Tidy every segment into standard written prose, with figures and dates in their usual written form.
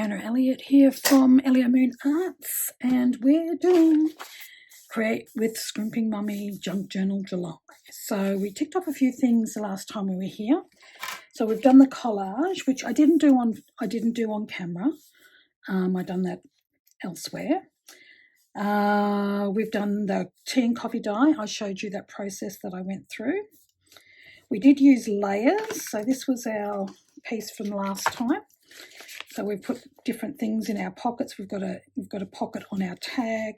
Fiona Elliott here from Elliot Moon Arts, and we're doing Create with Scrimping Mummy Junk Journal July. So we ticked off a few things the last time we were here. So we've done the collage, which I didn't do on camera. I've done that elsewhere. We've done the tea and coffee dye. I showed you that process that I went through. We did use layers, so this was our piece from last time. So we've put different things in our pockets. We've got a pocket on our tag,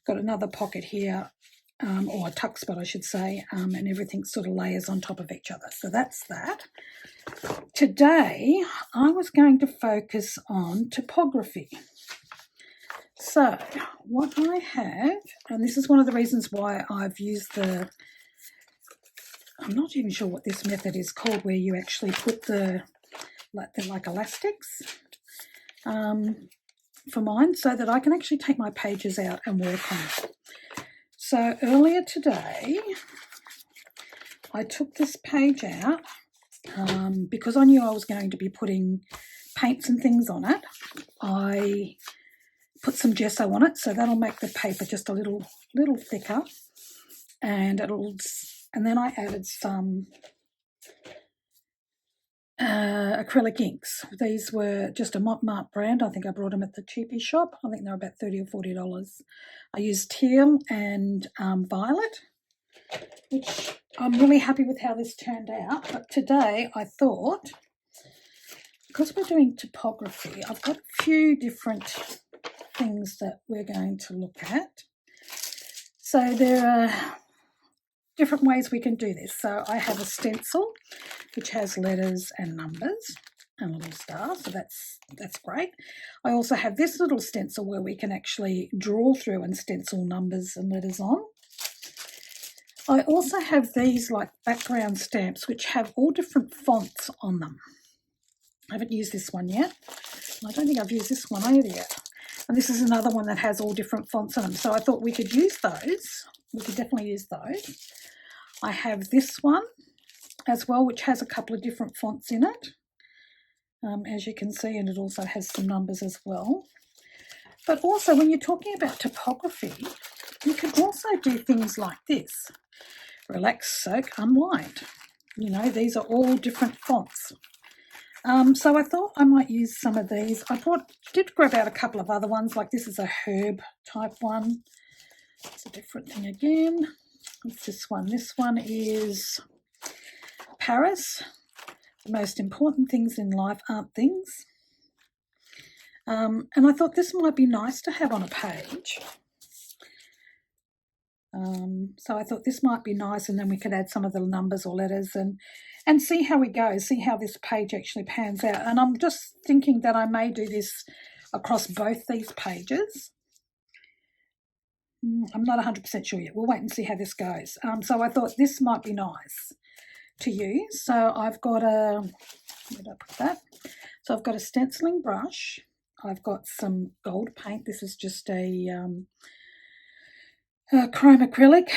got another pocket here, or a tuck spot I should say, and everything sort of layers on top of each other. So that's that. Today I was going to focus on typography. So what I have, and this is one of the reasons why I've used I'm not even sure what this method is called, where you actually put they're like elastics for mine, so that I can actually take my pages out and work on it. So earlier today I took this page out because I knew I was going to be putting paints and things on it. I put some gesso on it, so that'll make the paper just a little thicker, and then I added some acrylic inks. These were just a Mott brand. I think I brought them at the cheapie shop. I think they're about $30 or $40. I used teal and violet, which I'm really happy with how this turned out. But today I thought, because we're doing typography, I've got a few different things that we're going to look at. So there are different ways we can do this. So I have a stencil which has letters and numbers and a little star, so that's great. I also have this little stencil where we can actually draw through and stencil numbers and letters on. I also have these like background stamps which have all different fonts on them. I haven't used this one yet. I don't think I've used this one either yet. And this is another one that has all different fonts on them, so I thought we could use those. We could definitely use those. I have this one as well, which has a couple of different fonts in it, as you can see, and it also has some numbers as well. But also, when you're talking about typography, you can also do things like this: relax, soak, unwind. You know, these are all different fonts. So I thought I might use some of these. I did grab out a couple of other ones, like this is a herb type one. It's a different thing again. What's this one? This one is Paris. The most important things in life aren't things. And I thought this might be nice to have on a page. So I thought this might be nice, and then we could add some of the numbers or letters and see how we go, see how this page actually pans out. And I'm just thinking that I may do this across both these pages. I'm not 100% sure yet. We'll wait and see how this goes. So I thought this might be nice to use. So I've got where did I put that? So I've got a stenciling brush. I've got some gold paint. This is just a chrome acrylic,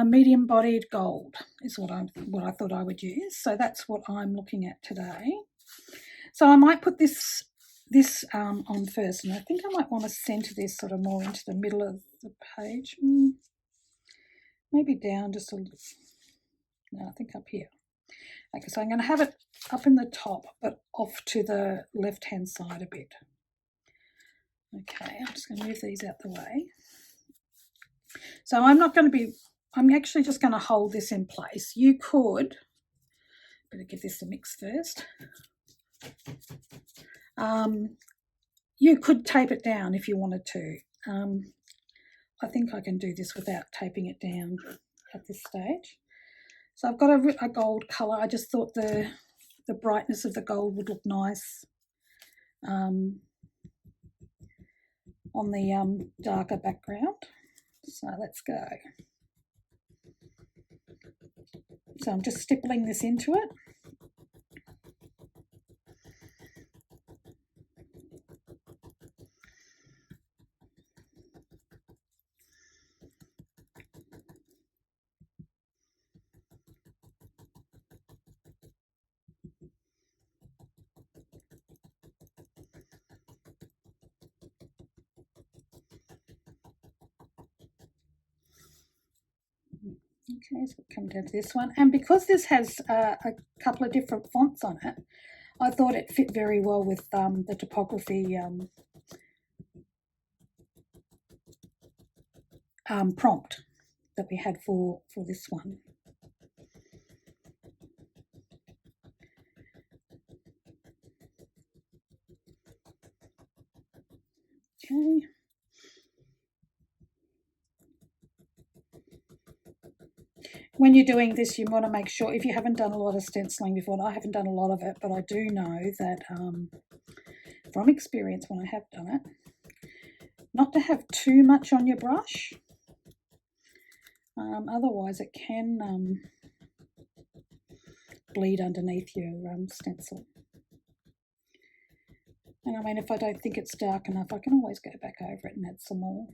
medium bodied gold is what I thought I would use. So that's what I'm looking at today. So I might put this on first, and I think I might want to center this sort of more into the middle of the page. Maybe down just a little. No, I think up here. Okay, so I'm going to have it up in the top, but off to the left-hand side a bit. Okay, I'm just going to move these out the way. So I'm actually just going to hold this in place. You could, better give this a mix first. You could tape it down if you wanted to. I think I can do this without taping it down at this stage. So I've got a gold colour. I just thought the brightness of the gold would look nice on the darker background. So let's go. So I'm just stippling this into it. Okay, so come down to this one. And because this has a couple of different fonts on it, I thought it fit very well with the typography prompt that we had for this one. Okay. When you're doing this, you want to make sure, if you haven't done a lot of stenciling before, and I haven't done a lot of it, but I do know that from experience when I have done it, not to have too much on your brush. Otherwise it can bleed underneath your stencil. And I mean, if I don't think it's dark enough, I can always go back over it and add some more.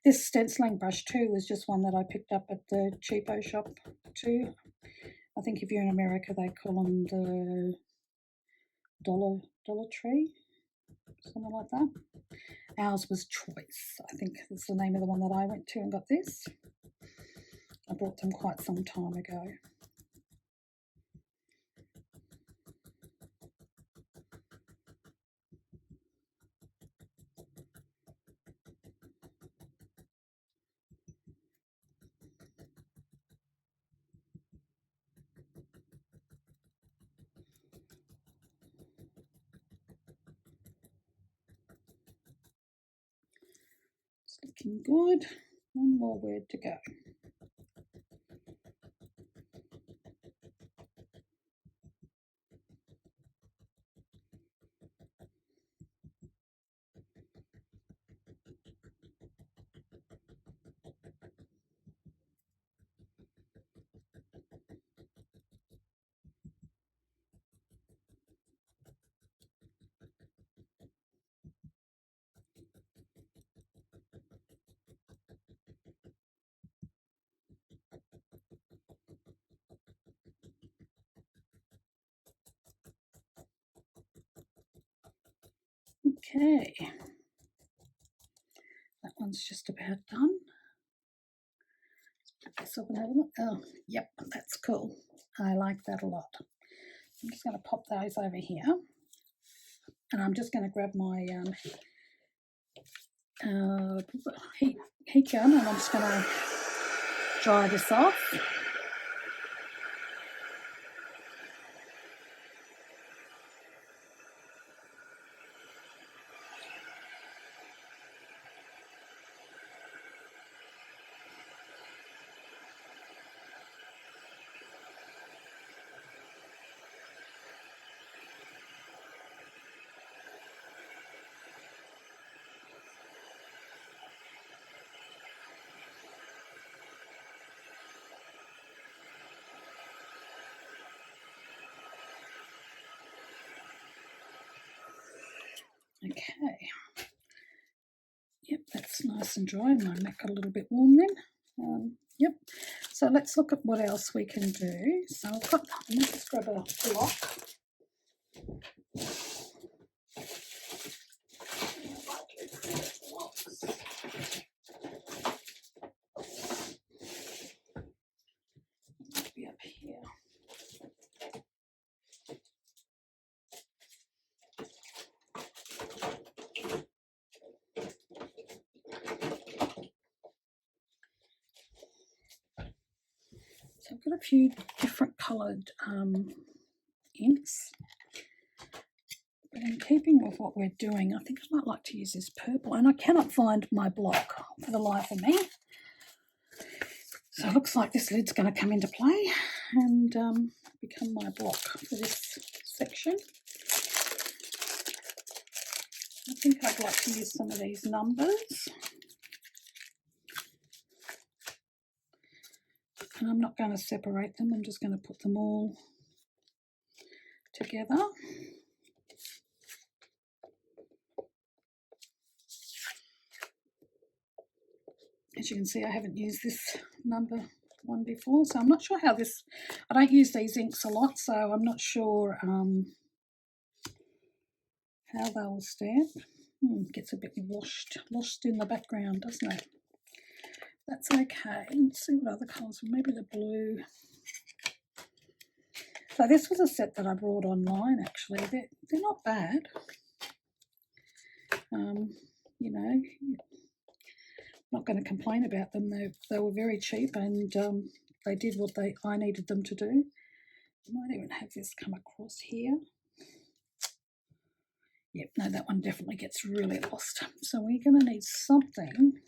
This stenciling brush too was just one that I picked up at the cheapo shop too. I think if you're in America, they call them the Dollar Tree, something like that. Ours was Choice. I think that's the name of the one that I went to and got this. I bought them quite some time ago. It's looking good. One more word to go. Okay, that one's just about done. Let's open have a look. Oh, yep, that's cool. I like that a lot. I'm just going to pop those over here, and I'm just going to grab my heat gun, and I'm just going to dry this off. Okay. Yep, that's nice and dry. My neck got a little bit warm then. Yep. So let's look at what else we can do. So I've got, let's just grab a block. Be up here. So I've got a few different coloured inks. But in keeping with what we're doing, I think I might like to use this purple. And I cannot find my block for the life of me. So it looks like this lid's going to come into play and become my block for this section. I think I'd like to use some of these numbers. And I'm not going to separate them, I'm just going to put them all together. As you can see, I haven't used this number 1 before, so I'm not sure how this, I don't use these inks a lot, so I'm not sure how they'll stamp. Gets a bit lost in the background, doesn't it? That's okay. Let's see what other colours, maybe the blue. So this was a set that I brought online actually. They're not bad. You know, not going to complain about them. They were very cheap, and they did what I needed them to do. I might even have this come across here. Yep, no, that one definitely gets really lost. So we're going to need something.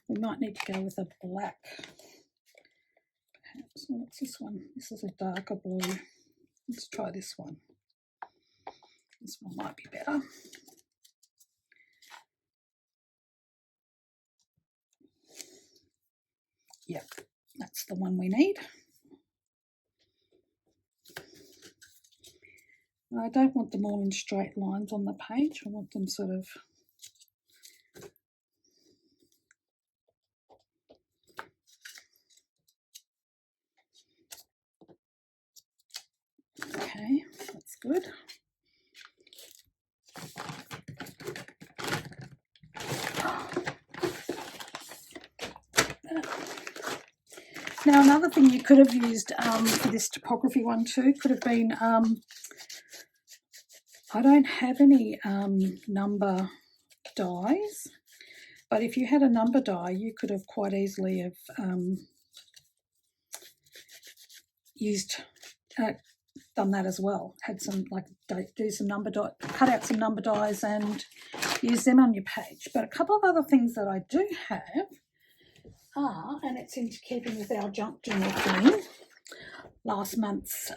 We might need to go with a black. Perhaps. What's this one? This is a darker blue. Let's try this one. This one might be better. Yep, that's the one we need. I don't want them all in straight lines on the page. I want them sort of okay, that's good. Now another thing you could have used for this typography one too could have been, I don't have any number dies, but if you had a number die you could have quite easily have used done that as well. Had some, like, do some number die, cut out some number dies and use them on your page. But a couple of other things that I do have are, and it's in keeping with our junk journal theme, last month's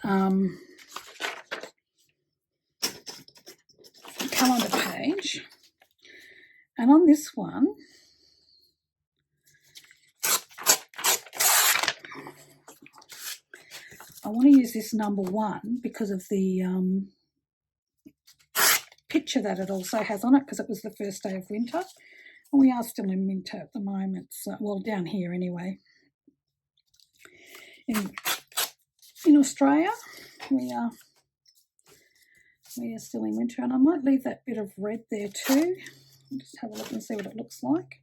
calendar page. And on this one, I want to use this number 1 because of the picture that it also has on it, because it was the first day of winter. And we are still in winter at the moment, so, well, down here anyway. In Australia, we are still in winter, and I might leave that bit of red there too. Just have a look and see what it looks like.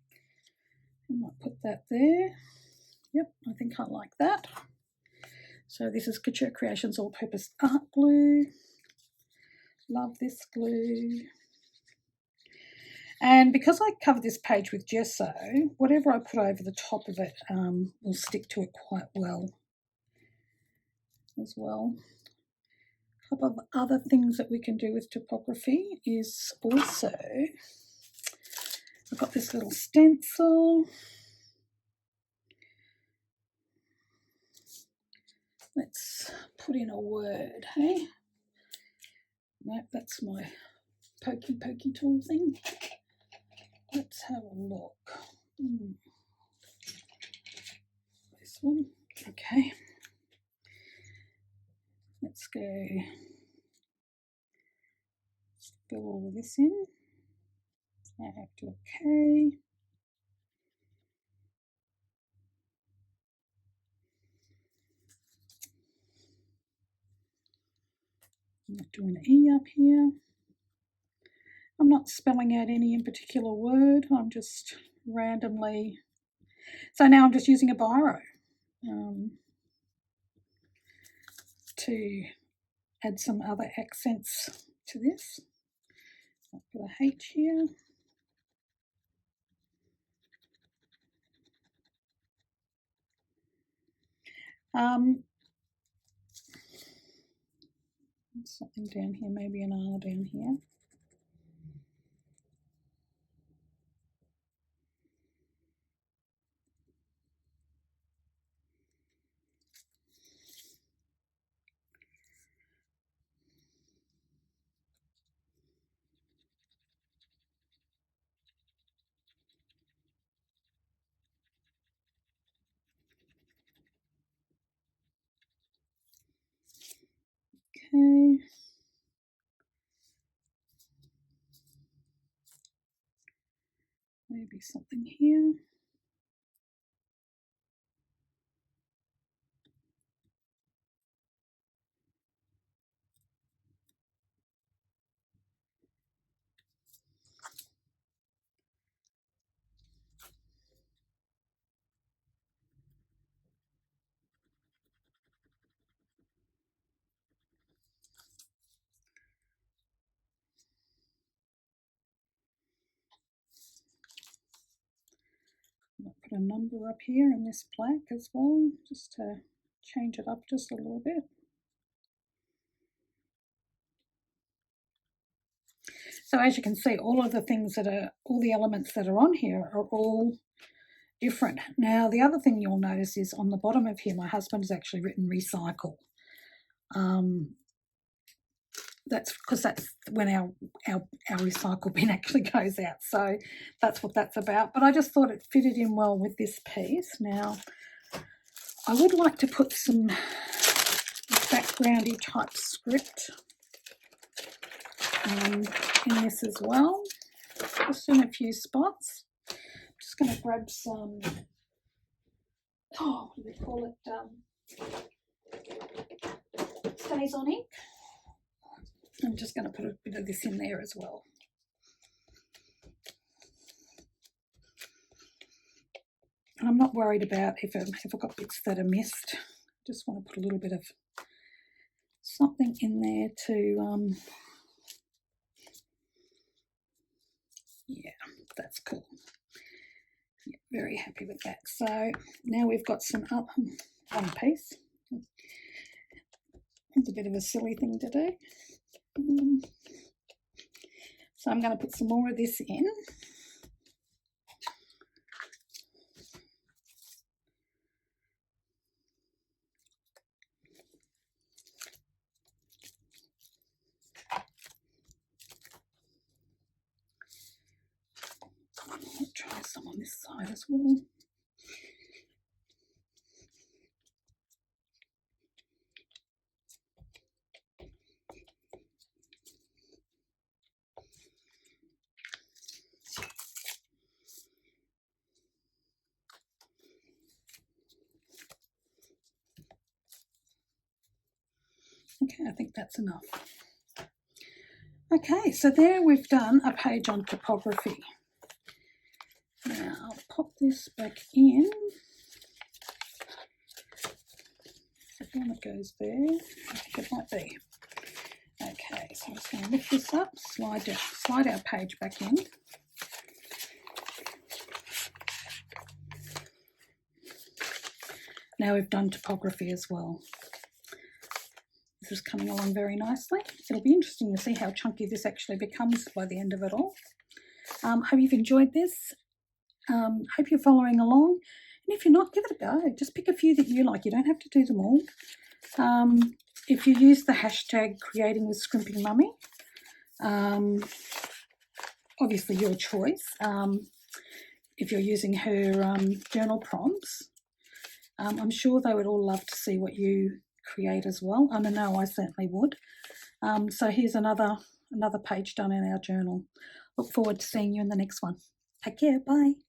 I might put that there. Yep, I think I like that. So this is Couture Creations All-Purpose Art Glue. Love this glue. And because I covered this page with gesso, whatever I put over the top of it will stick to it quite well as well. A couple of other things that we can do with typography is also, I've got this little stencil. Let's put in a word, hey? No, that's my pokey tool thing. Let's have a look. This one, okay. Let's go fill all of this in. I have to okay. I'm not doing an E up here. I'm not spelling out any in particular word. I'm just randomly. So now I'm just using a biro to add some other accents to this. I'll put a H here. Something down here, maybe an R down here. Okay. Maybe something here. a number up here in this black as well, just to change it up just a little bit. So as you can see, all the elements that are on here are all different. Now, the other thing you'll notice is on the bottom of here, my husband has actually written recycle. That's because that's when our recycle bin actually goes out. So that's what that's about. But I just thought it fitted in well with this piece. Now, I would like to put some backgroundy type script in this as well, just in a few spots. I'm just going to grab some, what do they call it, stays on ink. I'm just going to put a bit of this in there as well. And I'm not worried about if I've got bits that are missed. Just want to put a little bit of something in there to, yeah, that's cool. Yeah, very happy with that. So now we've got some one piece. It's a bit of a silly thing to do. So I'm going to put some more of this in. I'll try some on this side as well. Okay, I think that's enough. Okay, so there we've done a page on typography. Now I'll pop this back in. So when it goes there, I think it might be. Okay, so I'm just going to lift this up, slide our page back in. Now we've done typography as well. This is coming along very nicely. It'll be interesting to see how chunky this actually becomes by the end of it all. Hope you've enjoyed this. Hope you're following along. And if you're not, give it a go. Just pick a few that you like. You don't have to do them all. If you use the hashtag creating with Scrimping Mummy, obviously your choice. If you're using her journal prompts, I'm sure they would all love to see what you create as well. I know I certainly would. So here's another page done in our journal. Look forward to seeing you in the next one. Take care. Bye.